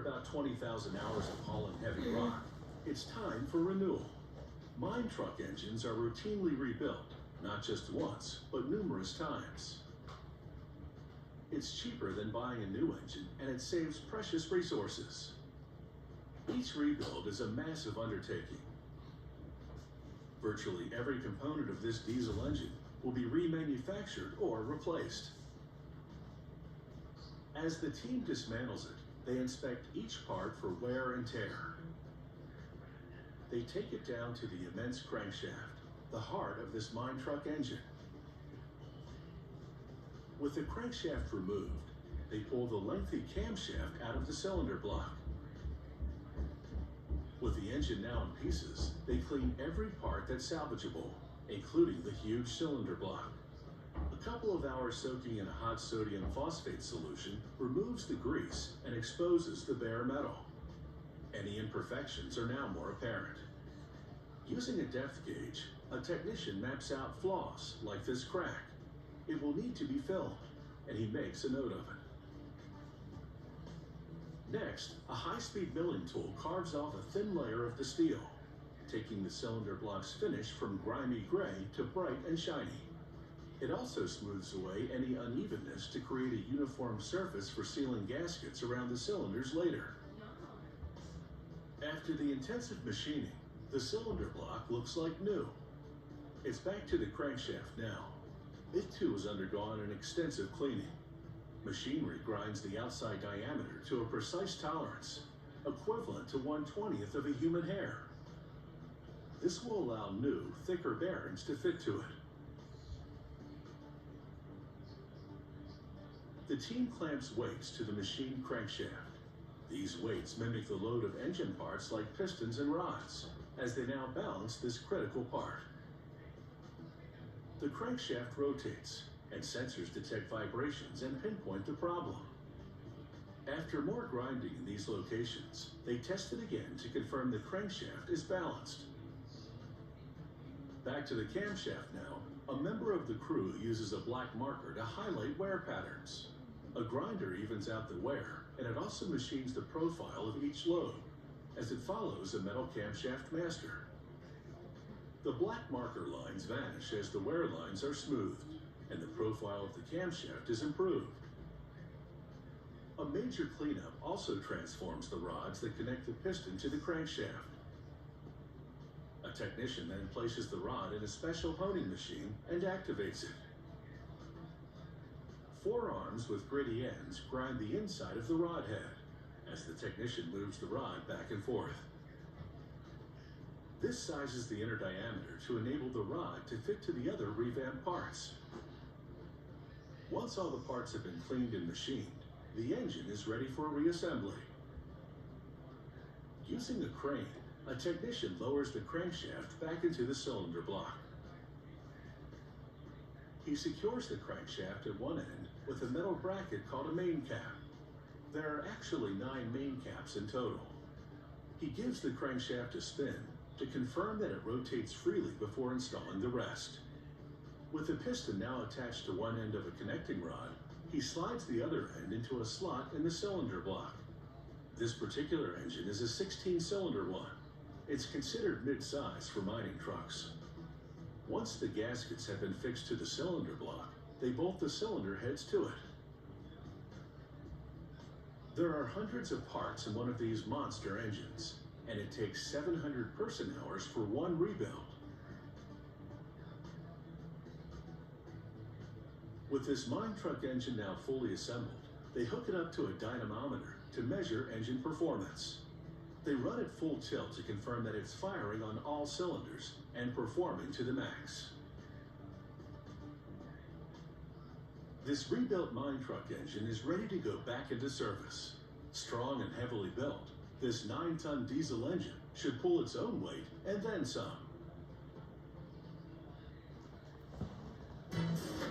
about 20,000 hours of hauling heavy rock, it's time for renewal. Mine truck engines are routinely rebuilt, not just once, but numerous times. It's cheaper than buying a new engine, and it saves precious resources. Each rebuild is a massive undertaking. Virtually every component of this diesel engine will be remanufactured or replaced. As the team dismantles it, they inspect each part for wear and tear. They take it down to the immense crankshaft, the heart of this mine truck engine. With the crankshaft removed, they pull the lengthy camshaft out of the cylinder block. With the engine now in pieces, they clean every part that's salvageable, including the huge cylinder block. A couple of hours soaking in a hot sodium phosphate solution removes the grease and exposes the bare metal. Any imperfections are now more apparent. Using a depth gauge, a technician maps out flaws like this crack. It will need to be filled, and he makes a note of it. Next, a high-speed milling tool carves off a thin layer of the steel, taking the cylinder block's finish from grimy gray to bright and shiny. It also smooths away any unevenness to create a uniform surface for sealing gaskets around the cylinders later. After the intensive machining, the cylinder block looks like new. It's back to the crankshaft now. It too has undergone an extensive cleaning. Machinery grinds the outside diameter to a precise tolerance, equivalent to 1/20th of a human hair. This will allow new, thicker bearings to fit to it. The team clamps weights to the machine crankshaft. These weights mimic the load of engine parts like pistons and rods, as they now balance this critical part. The crankshaft rotates, and sensors detect vibrations and pinpoint the problem. After more grinding in these locations, they test it again to confirm the crankshaft is balanced. Back to the camshaft now, a member of the crew uses a black marker to highlight wear patterns. A grinder evens out the wear, and it also machines the profile of each lobe, as it follows a metal camshaft master. The black marker lines vanish as the wear lines are smoothed, and the profile of the camshaft is improved. A major cleanup also transforms the rods that connect the piston to the crankshaft. A technician then places the rod in a special honing machine and activates it. 4 arms with gritty ends grind the inside of the rod head as the technician moves the rod back and forth. This sizes the inner diameter to enable the rod to fit to the other revamped parts. Once all the parts have been cleaned and machined, the engine is ready for reassembly. Using a crane, a technician lowers the crankshaft back into the cylinder block. He secures the crankshaft at one end with a metal bracket called a main cap. There are actually 9 main caps in total. He gives the crankshaft a spin to confirm that it rotates freely before installing the rest. With the piston now attached to one end of a connecting rod, he slides the other end into a slot in the cylinder block. This particular engine is a 16-cylinder one. It's considered mid-size for mining trucks. Once the gaskets have been fixed to the cylinder block, they bolt the cylinder heads to it. There are hundreds of parts in one of these monster engines, and it takes 700 person-hours for one rebuild. With this mine truck engine now fully assembled, they hook it up to a dynamometer to measure engine performance. They run at full tilt to confirm that it's firing on all cylinders and performing to the max. This rebuilt mine truck engine is ready to go back into service. Strong and heavily built, this 9-ton diesel engine should pull its own weight and then some.